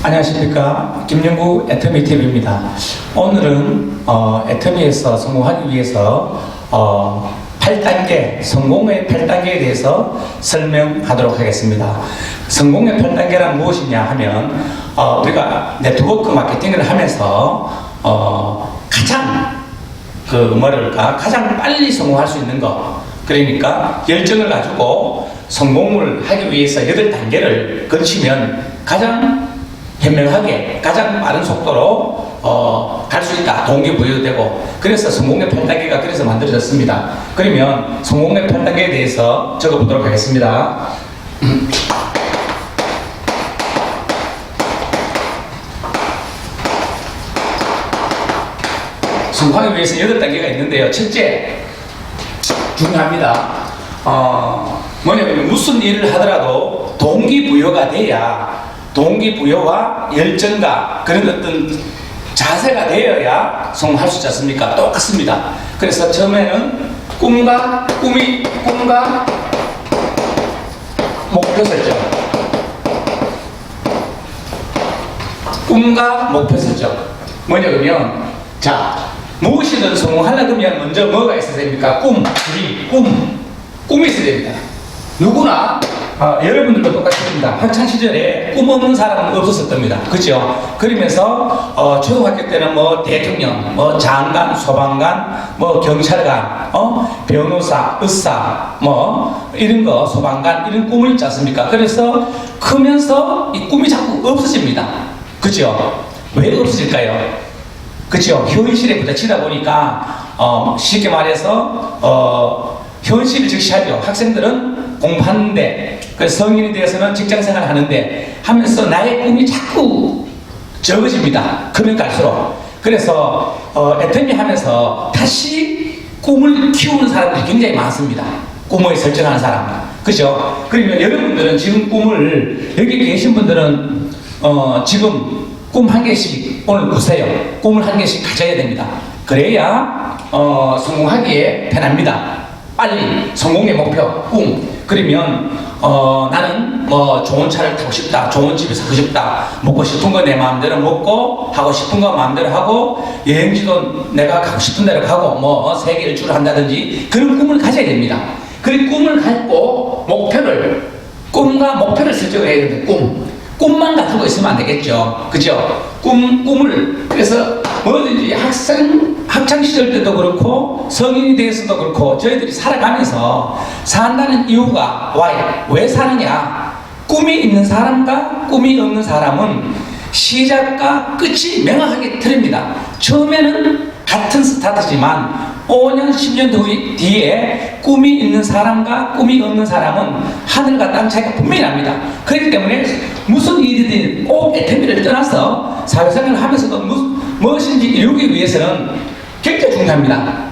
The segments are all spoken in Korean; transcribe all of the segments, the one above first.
안녕하십니까. 김영구 애터미 TV입니다. 오늘은 애터미에서 성공하기 위해서 8단계, 성공의 8단계에 대해서 설명하도록 하겠습니다. 성공의 8단계란 무엇이냐 하면 우리가 네트워크 마케팅을 하면서 가장 가장 빨리 성공할 수 있는 것, 그러니까 열정을 가지고 성공을 하기 위해서 8단계를 거치면 가장 현명하게 가장 빠른 속도로 갈 수 있다. 동기부여되고. 그래서 성공의 8단계가 그래서 만들어졌습니다. 그러면 성공의 8단계에 대해서 적어보도록 하겠습니다. 성공하기 위해서 8단계가 있는데요. 첫째, 중요합니다. 뭐냐면 무슨 일을 하더라도 동기부여가 돼야, 동기부여와 열정과 그런 어떤 자세가 되어야 성공할 수 있지 않습니까? 똑같습니다. 그래서 처음에는 꿈과 목표 설정, 꿈과 목표 설정. 뭐냐 그러면, 자, 무엇이든 성공하려면 먼저 뭐가 있어야 됩니까? 꿈이 있어야 됩니다. 누구나 여러분들도 똑같습니다. 학창시절에 꿈 없는 사람은 없었을 겁니다. 그죠? 그러면서 초등학교 때는 뭐 대통령, 뭐 장관, 소방관, 뭐 경찰관, 변호사, 의사, 뭐 이런 거, 소방관, 이런 꿈을 있지 않습니까? 그래서 크면서 이 꿈이 자꾸 없어집니다. 그죠? 왜 없어질까요? 그죠? 현실에 부딪히다 보니까 쉽게 말해서 현실을 직시하죠. 학생들은 공부하는데, 성인이 되어서는 직장생활을 하는데 하면서 나의 꿈이 자꾸 적어집니다. 크면 갈수록. 그래서 애터미 하면서 다시 꿈을 키우는 사람들이 굉장히 많습니다. 꿈을 설정하는 사람. 그죠? 그러면 여러분들은 지금 꿈을, 여기 계신 분들은 지금 꿈 한 개씩 오늘 꾸세요. 꿈을 한 개씩 가져야 됩니다. 그래야 성공하기에 편합니다. 빨리 성공의 목표, 꿈. 그러면 나는 뭐 좋은 차를 타고 싶다, 좋은 집에 살고 싶다, 먹고 싶은 거 내 마음대로 먹고, 하고 싶은 거 마음대로 하고, 여행지도 내가 가고 싶은 데로 가고, 뭐 세계 일주를 한다든지 그런 꿈을 가져야 됩니다. 그 꿈을 갖고 꿈과 목표를 설정을 해야 되는데, 꿈만 가지고 있으면 안 되겠죠. 그죠? 꿈을, 그래서 뭐든지 학창시절 때도 그렇고, 성인이 되어서도 그렇고, 저희들이 살아가면서 산다는 이유가 왜 사느냐? 꿈이 있는 사람과 꿈이 없는 사람은 시작과 끝이 명확하게 틀립니다. 처음에는 같은 스타트지만 5년, 10년 뒤에 꿈이 있는 사람과 꿈이 없는 사람은 하늘과 땅 차이가 분명히 납니다. 그렇기 때문에 무슨 일이든 꼭 애터미를 떠나서 사회생활을 하면서도 무엇인지 이루기 위해서는 굉장히 중요합니다.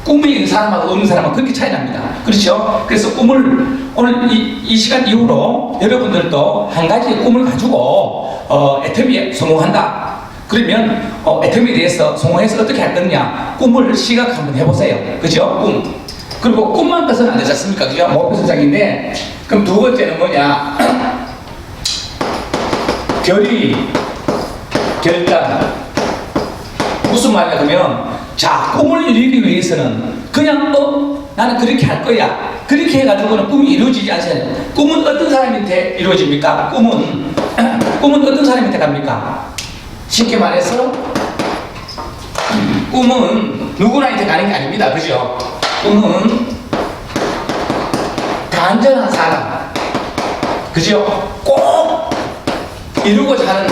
꿈이 있는 사람하고 없는 사람은 그렇게 차이 납니다. 그렇죠? 그래서 꿈을 오늘 이 시간 이후로 여러분들도 한 가지 꿈을 가지고 애터미에 성공한다. 그러면 애터미에 대해서 성공해서 어떻게 할 거냐, 꿈을 시각 한번 해보세요. 그죠? 그리고 꿈만 꿔서는 안 되지 않습니까? 그죠? 목표 설정인데, 그럼 두 번째는 뭐냐? 결단. 무슨 말이냐 그러면, 자, 꿈을 이루기 위해서는 그냥 나는 그렇게 할 거야, 그렇게 해가지고는 꿈이 이루어지지 않잖아요. 꿈은 어떤 사람한테 이루어집니까? 꿈은 어떤 사람한테 갑니까? 쉽게 말해서 꿈은 누구나한테 가는 게 아닙니다. 그죠? 꿈은 간절한 사람, 그죠? 꼭 이루고자 하는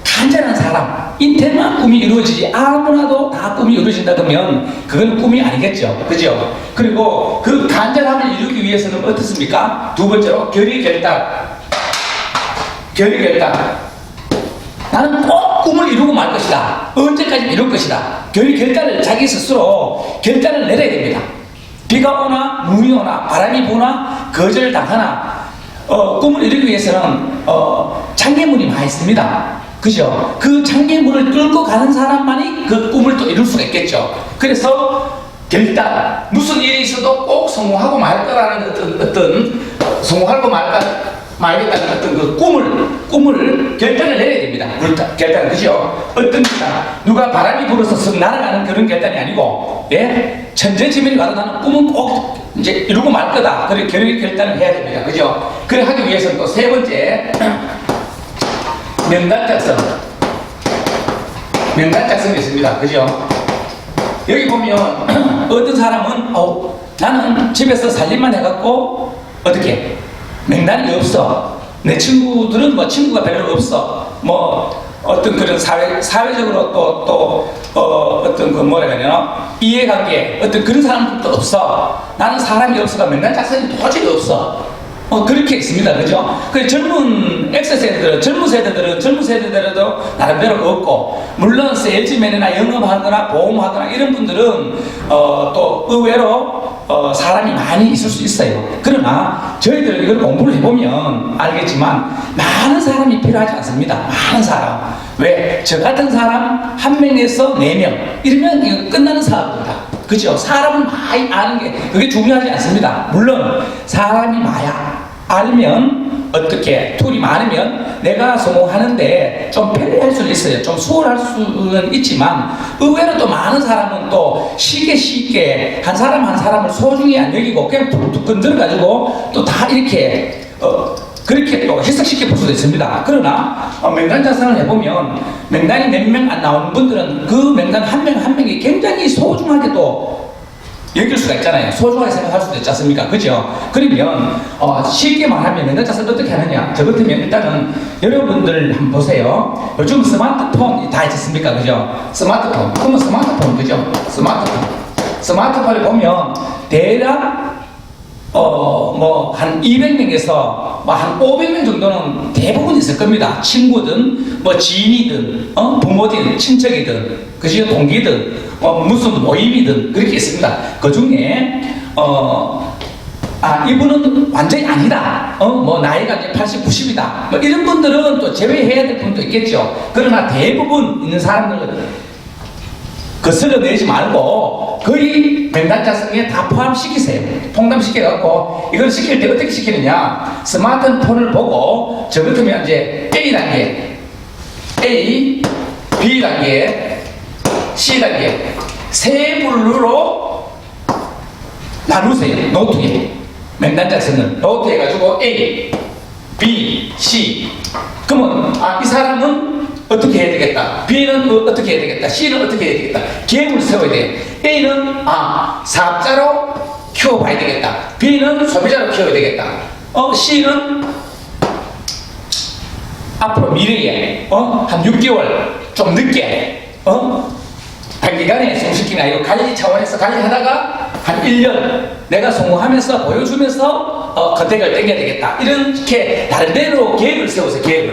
간절한 사람인테만 꿈이 이루어지지, 아무나도 다 꿈이 이루어진다 그러면 그건 꿈이 아니겠죠. 그죠? 그리고 그 간절함을 이루기 위해서는 어떻습니까? 두 번째로 결의결단. 나는 꼭 꿈을 이루고 말 것이다. 언제까지 이룰 것이다. 결단을 자기 스스로 결단을 내려야 됩니다. 비가 오나 눈이 오나 바람이 부나 거절당하나 꿈을 이루기 위해서는 장애물이 많이 있습니다. 그죠? 그 장애물을 뚫고 가는 사람만이 그 꿈을 또 이룰 수가 있겠죠. 그래서 무슨 일이 있어도 꼭 성공하고 말 거라는 어떤 성공하고 말하겠다는 어떤 그 꿈을 결단을 내려야 됩니다. 결단, 그죠? 어떤 누가 바람이 불어서 쓱 날아가는 그런 결단이 아니고, 예? 천재지명이 와도 나는 꿈은 꼭 이제 이루고 말 거다. 그래, 결단을 해야 됩니다. 그죠? 그래 하기 위해서는 또 세 번째, 명단 작성. 명단 작성이 있습니다. 그죠? 여기 보면 어떤 사람은 나는 집에서 살림만 해갖고 어떻게 명단이 없어. 내 친구들은 뭐 친구가 별로 없어. 뭐 어떤 그런 사회적으로 또 어떤 그 뭐라 그러냐 이해관계 어떤 그런 사람들도 없어. 나는 사람이 없어가 명단 작성이 도저히 없어. 그렇게 있습니다. 그죠? 그 젊은 젊은 세대들도 나름대로 없고, 물론 세일즈맨이나 영업하거나 보험하거나 이런 분들은, 또 의외로, 사람이 많이 있을 수 있어요. 그러나, 저희들 이걸 공부를 해보면 알겠지만, 많은 사람이 필요하지 않습니다. 많은 사람. 왜? 저 같은 사람 1명에서 4명. 이러면 이거 끝나는 사업입니다. 그죠? 사람을 많이 아는 게 그게 중요하지 않습니다. 물론 사람이 알면 어떻게 툴이 많으면 내가 성공하는데 좀 편리할 수는 있어요. 좀 수월할 수는 있지만 의외로 또 많은 사람은 또 쉽게 한 사람을 소중히 안 여기고 그냥 툭툭 건드려가지고 또 다 이렇게 그렇게 또 해석시켜 볼 수도 있습니다. 그러나 명단 작성을 해보면 명단이 몇 명 안 나오는 분들은 그 명단 한 명이 굉장히 소중하게 또 여길 수가 있잖아요. 소중하게 생각할 수도 있지 않습니까? 그죠? 그러면 쉽게 말하면 명단 작성을 어떻게 하느냐? 저 같으면 일단은 여러분들 한번 보세요. 요즘 스마트폰 다 있지 않습니까? 그죠? 스마트폰. 그러면 스마트폰 그죠? 스마트폰을 보면 대략 한 200명에서 한 500명 정도는 대부분 있을 겁니다. 친구든, 지인이든, 부모든, 친척이든, 그죠? 동기든, 무슨 모임이든, 그렇게 있습니다. 그 중에, 이분은 완전히 아니다. 나이가 이제 80, 90이다. 이런 분들은 또 제외해야 될 분도 있겠죠. 그러나 대부분 있는 사람들은 거슬러내지 말고 거의 명단 작성에 다 포함시키세요. 통담시켜갖고 이걸 시킬 때 어떻게 시키느냐? 스마트폰을 보고 저 같으면 이제 A단계, A, B단계, C단계 세 분류로 나누세요. 노트에 명단 작성은 노트에 가지고 A, B, C. 그러면 이 사람은 어떻게 해야 되겠다. B는 어떻게 해야 되겠다. C는 어떻게 해야 되겠다. 계획을 세워야 돼. A는 사업자로 키워봐야 되겠다. B는 소비자로 키워야 되겠다. C는 앞으로 미래에 한 6개월 좀 늦게 단기간에 성숙기나 이거 관리 차원에서 관리하다가 한 1년 내가 성공하면서 보여주면서 컨택을 땡겨야 되겠다. 이렇게 나름대로 계획을 세우세요.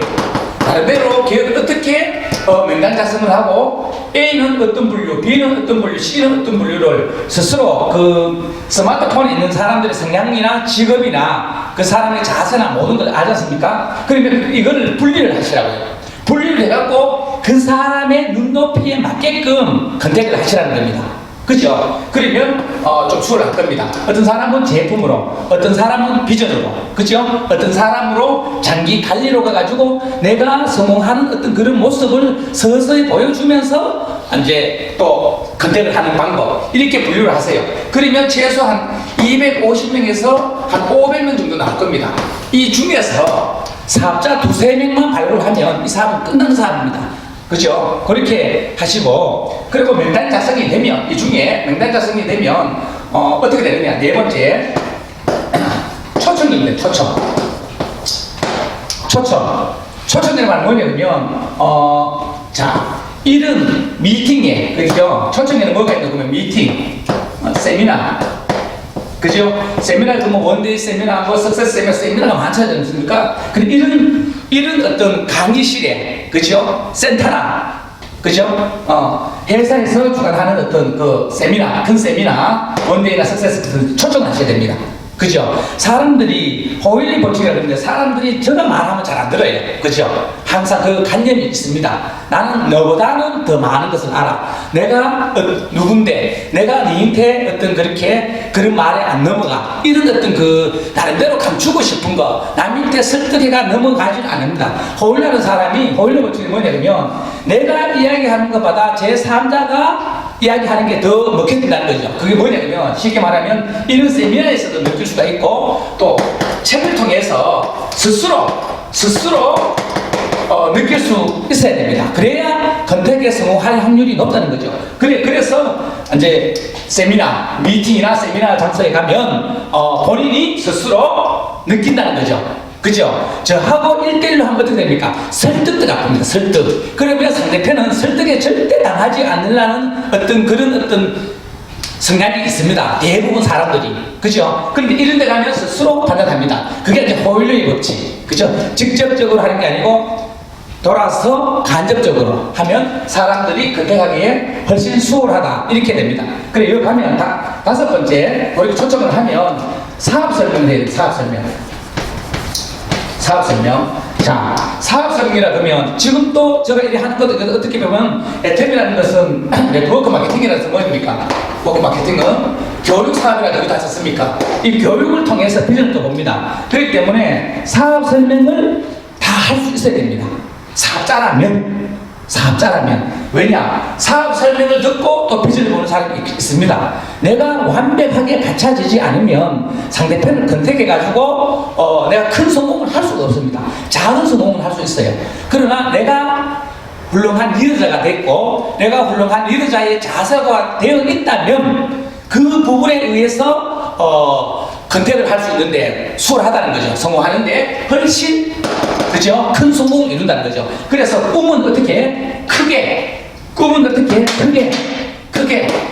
나름대로 계획을 어떻게 명단 작성을 하고 A는 어떤 분류, B는 어떤 분류, C는 어떤 분류를 스스로 그 스마트폰에 있는 사람들의 성향이나 직업이나 그 사람의 자세나 모든 걸 알지 않습니까? 그러면 이거를 분리를 하시라고요. 분리를 해갖고 그 사람의 눈높이에 맞게끔 컨택을 하시라는 겁니다. 그죠? 그러면 좀 수월할 겁니다. 어떤 사람은 제품으로, 어떤 사람은 비전으로, 그죠? 어떤 사람으로 장기 관리로 가가지고 내가 성공하는 어떤 그런 모습을 서서히 보여주면서 이제 또 컨택을 하는 방법 이렇게 분류를 하세요. 그러면 최소한 250명에서 한 500명 정도 나올 겁니다. 이 중에서 사업자 2~3명만 발굴을 하면 이 사업은 끝나는 사업입니다. 그죠? 그렇게 하시고, 그리고 명단 작성이 되면, 이 중에 명단 작성이 되면, 어떻게 되느냐. 네 번째, 초청입니다. 초청이라는 말은 뭐냐면, 이런 미팅에, 그죠? 초청에는 뭐가 있나 보면 미팅, 세미나, 그죠? 세미나, 원데이 세미나, 석세스 세미나가 많지 않습니까? 근데 이런 어떤 강의실에, 그죠? 센터나, 그죠? 회사에서 주관하는 어떤 그 세미나, 큰 세미나, 원데이나 석세스 초청하셔야 됩니다. 그죠? 사람들이 호일리 법칙이라 그러는데 사람들이 제가 말하면 잘 안 들어요. 그죠? 항상 그 관념이 있습니다. 나는 너보다는 더 많은 것을 알아. 내가 누군데 내가 니한테 어떤 그렇게 그런 말에 안 넘어가. 이런 어떤 그 나름대로 감추고 싶은 거 남한테 설득해가 넘어가지는 않습니다. 호일리라는 사람이 호일리 법칙이 뭐냐면 내가 이야기하는 것보다 제3자가 이야기하는 게 더 먹힌다는 거죠. 그게 뭐냐면 쉽게 말하면 이런 세미나에서도 느낄 수가 있고 또 책을 통해서 스스로 느낄 수 있어야 됩니다. 그래야 컨택에 성공할 확률이 높다는 거죠. 그래서 이제 세미나, 미팅이나 세미나 장소에 가면 본인이 스스로 느낀다는 거죠. 그죠? 저하고 1대1로 하면 어떻게 됩니까? 설득도 나쁩니다. 설득. 그러면 상대편은 설득에 절대 당하지 않으려는 어떤 그런 어떤 성향이 있습니다. 대부분 사람들이. 그죠? 그런데 이런 데 가면 스스로 판단합니다. 그게 이제 호일러의 법칙. 그죠? 직접적으로 하는 게 아니고 돌아서 간접적으로 하면 사람들이 선택하기에 훨씬 수월하다. 이렇게 됩니다. 그래, 여기 가면 다섯 번째, 우리 초점을 하면 사업 설명을 해야 돼요. 사업 설명. 사업 설명. 자, 사업 설명이라 그러면 지금 또 제가 이렇게 하는 것 어떻게 보면 애템이라는 것은 네트워크 마케팅이라는 것은 뭡니까? 네트워크 마케팅은 교육 사업이라고 여기다 하셨습니까? 이 교육을 통해서 비전을 또 봅니다. 그렇기 때문에 사업 설명을 다 할 수 있어야 됩니다. 사업자라면 왜냐? 사업 설명을 듣고 또 비전을 보는 사람이 있습니다. 내가 완벽하게 갖춰지지 않으면 상대편을 컨택해가지고 내가 큰 성공을 할 수가 없습니다. 작은 성공을 할 수 있어요. 그러나 내가 훌륭한 리더자가 됐고 내가 훌륭한 리더자의 자세가 되어 있다면 그 부분에 의해서 컨택을 할 수 있는데 수월하다는 거죠. 성공하는데 훨씬 그죠? 큰 성공을 이룬다는 거죠. 그래서 꿈은 어떻게? 크게. 꿈은 어떻게? 크게.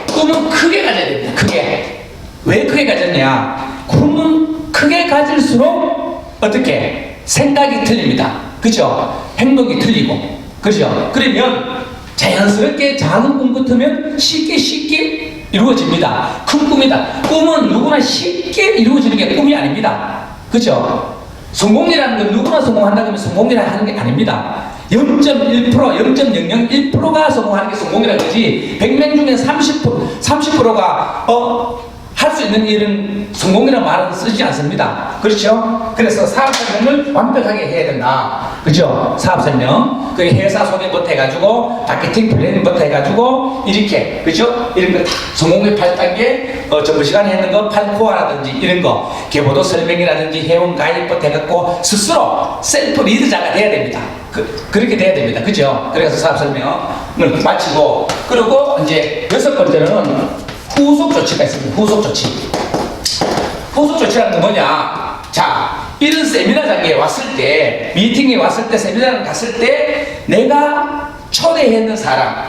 꿈은 크게 가져야 됩니다. 크게. 왜 크게 가졌냐? 꿈은 크게 가질수록 어떻게? 생각이 틀립니다. 그죠? 행동이 틀리고. 그죠? 그러면 자연스럽게 작은 꿈 같으면 쉽게 이루어집니다. 큰 꿈이다. 꿈은 누구나 쉽게 이루어지는 게 꿈이 아닙니다. 그죠? 성공이라는 건 누구나 성공한다고 하면 성공이라 하는 게 아닙니다. 0.1%, 0.001%가 성공하는 게 성공이라는 거지 100명 중에 30%가 할 수 있는 일은 성공이라는 말은 쓰지 않습니다. 그렇죠? 그래서 사업 설명을 완벽하게 해야 된다. 그죠? 사업 설명. 그 회사 소개부터 해가지고 마케팅 플래닝부터 해가지고 이렇게 그죠? 이런 거 다 성공의 8단계 정부 시간에 했는 거 8코어라든지 이런 거 개보도 설명이라든지 회원 가입부터 해갖고 스스로 셀프 리더자가 돼야 됩니다. 그렇게 돼야 됩니다. 그죠? 그래서 사업 설명을 마치고 그리고 이제 6번째는 후속 조치가 있습니다. 후속 조치. 후속 조치라는 건 뭐냐? 자, 이런 세미나장에 왔을 때, 미팅에 왔을 때, 세미나장 갔을 때, 내가 초대했는 사람,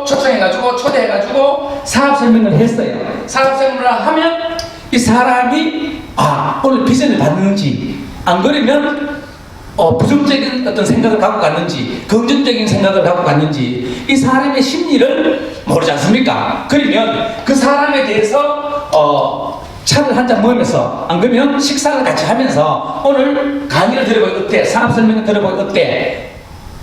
초대해가지고 사업 설명을 했어요. 사업 설명을 하면 이 사람이 오늘 비전을 받는지, 안 그러면 부정적인 어떤 생각을 갖고 갔는지 긍정적인 생각을 갖고 갔는지 이 사람의 심리를 모르지 않습니까? 그러면 그 사람에 대해서 차를 한잔 먹으면서 안 그러면 식사를 같이 하면서 오늘 강의를 들어보기 어때? 사업 설명을 들어보기 어때?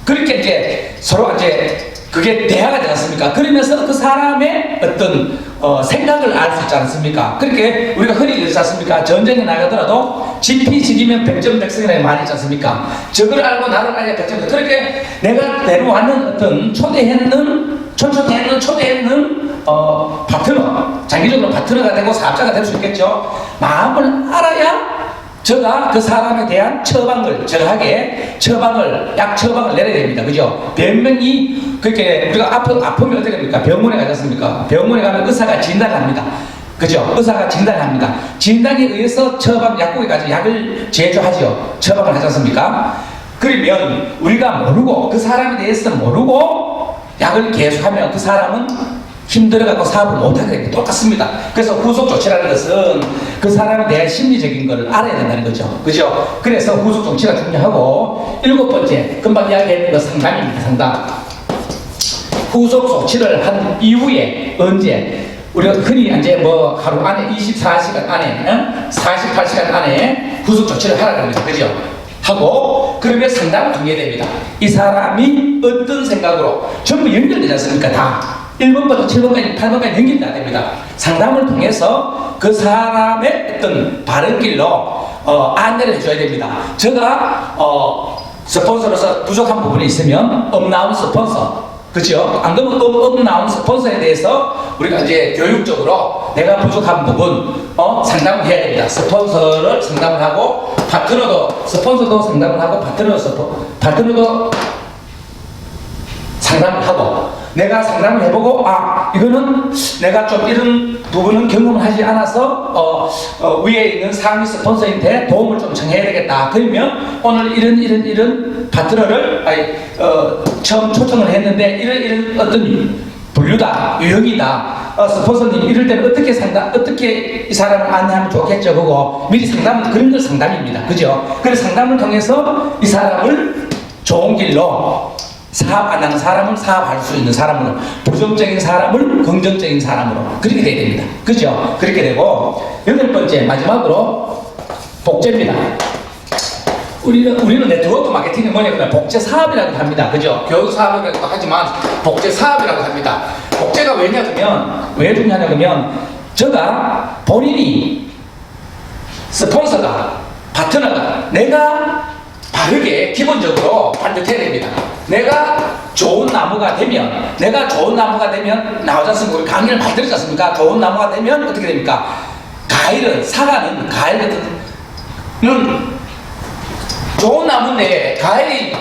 그렇게 이제 서로 이제 그게 대화가 되지 않습니까? 그러면서 그 사람의 어떤 생각을 알 수 있지 않습니까? 그렇게 우리가 흔히 그러지 않습니까? 전쟁에 나가더라도 지피지기면 백전백승이라는 말이 있지 않습니까? 적을 알고 나를 알야 백전. 그렇게 내가 데려왔는 어떤 초대했는 파트너, 장기적으로 파트너가 되고 사업자가 될 수 있겠죠. 마음을 알아야 저가 그 사람에 대한 정확하게 약 처방을 내려야 됩니다. 그죠? 변명이, 그렇게 우리가 아프면 어떻게 됩니까? 병원에 가지 않습니까? 병원에 가면 의사가 진단합니다. 그죠? 의사가 진단합니다. 진단에 의해서 약국에 가서 약을 제조하죠. 처방을 하지 않습니까? 그러면 우리가 모르고, 그 사람에 대해서 모르고 약을 계속하면 그 사람은 힘들어갖고 사업을 못하게 됩니다. 똑같습니다. 그래서 후속 조치라는 것은 그 사람에 대한 심리적인 걸 알아야 된다는 거죠. 그죠? 그래서 후속 조치가 중요하고 7번째, 금방 이야기했던 거 상담입니다. 상담. 후속 조치를 한 이후에 언제? 우리가 흔히 이제 뭐 하루 안에 24시간 안에 48시간 안에 후속 조치를 하라고 합니다. 그죠? 하고 그러면 상담을 하게 됩니다. 이 사람이 어떤 생각으로 전부 연결되지 않습니까? 다 1번부터 7번까지 8번까지 연결이 다 됩니다. 상담을 통해서 그 사람의 어떤 바른 길로 안내를 해줘야 됩니다. 제가 스폰서로서 부족한 부분이 있으면 나온 스폰서, 그렇죠? 안 그러면 나온 스폰서에 대해서 우리가 이제 교육적으로 내가 부족한 부분 상담을 해야 됩니다. 스폰서를 상담을 하고 파트너도 스폰서도 상담을 하고 파트너도 상담을 하고 내가 상담을 해보고 이거는 내가 좀 이런 부분은 경험을 하지 않아서 위에 있는 상위 스폰서한테 도움을 좀 청해야 되겠다. 그러면 오늘 이런 파트너를 처음 초청을 했는데 이런 어떤 분류다, 유형이다. 스폰서님 이럴 때는 어떻게 이 사람을 안내하면 좋겠죠. 그거 미리 상담은 그런 걸 상담입니다. 그죠? 그래서 상담을 통해서 이 사람을 좋은 길로 사업 안 하는 사람을 사업할 수 있는 사람으로, 부정적인 사람을 긍정적인 사람으로 그렇게 돼야 됩니다. 그죠? 그렇게 되고 8번째 마지막으로 복제입니다. 우리는 네트워크 마케팅이 뭐냐면 복제 사업이라고 합니다. 그죠? 교육 사업이라고 하지만 복제 사업이라고 합니다. 복제가 왜냐면 왜 중요하냐면 제가 본인이 스폰서가 파트너가 내가 바르게 기본적으로 반듯해야 됩니다. 내가 좋은 나무가 되면 나오지 않습니까? 우리 강의를 많이 들었지 않습니까? 좋은 나무가 되면 어떻게 됩니까? 사과는 가일 같은 좋은 나무인데 가일이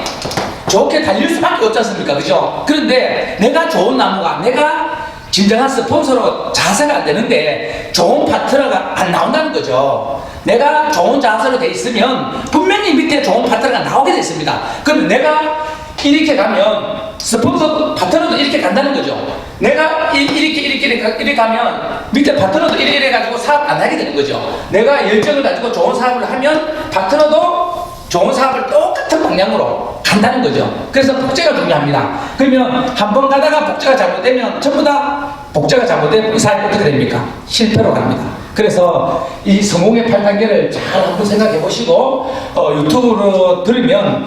좋게 달릴 수밖에 없지 않습니까? 그죠? 그런데 내가 좋은 나무가 내가 진정한 스폰서로 자세가 안 되는데 좋은 파트너가 안 나온다는 거죠. 내가 좋은 자세로 돼 있으면 분명히 밑에 좋은 파트너가 나오게 돼 있습니다. 그럼 내가 이렇게 가면 스폰서 파트너도 이렇게 간다는 거죠. 내가 이렇게 가면 밑에 파트너도 이래 가지고 사업 안 하게 되는 거죠. 내가 열정을 가지고 좋은 사업을 하면 파트너도 좋은 사업을 똑같은 방향으로 간다는 거죠. 그래서 복제가 중요합니다. 그러면 한 번 가다가 복제가 잘못되면 전부 다 복제가 잘못되면 이 사람이 어떻게 됩니까? 실패로 갑니다. 그래서 이 성공의 8단계를 잘 한번 생각해 보시고 유튜브로 들으면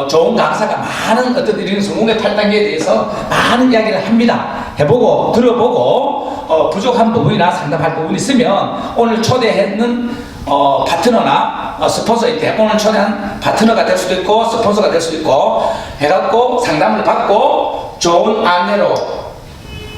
좋은 강사가 많은 어떤 이런 성공의 8단계에 대해서 많은 이야기를 합니다. 해보고 들어보고 부족한 부분이나 상담할 부분이 있으면 오늘 초대했는 파트너나 스폰서한테 오늘 초대한 파트너가 될 수도 있고 스폰서가 될 수도 있고 해갖고 상담을 받고 좋은 안내로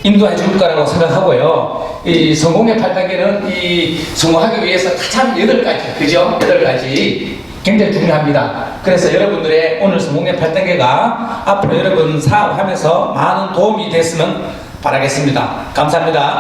인도해 줄 거라고 생각하고요. 이 성공의 8단계는 이 성공하기 위해서 가장 8가지, 그죠? 8가지 굉장히 중요합니다. 그래서 여러분들의 오늘 성공의 8단계가 앞으로 여러분 사업하면서 많은 도움이 됐으면 바라겠습니다. 감사합니다.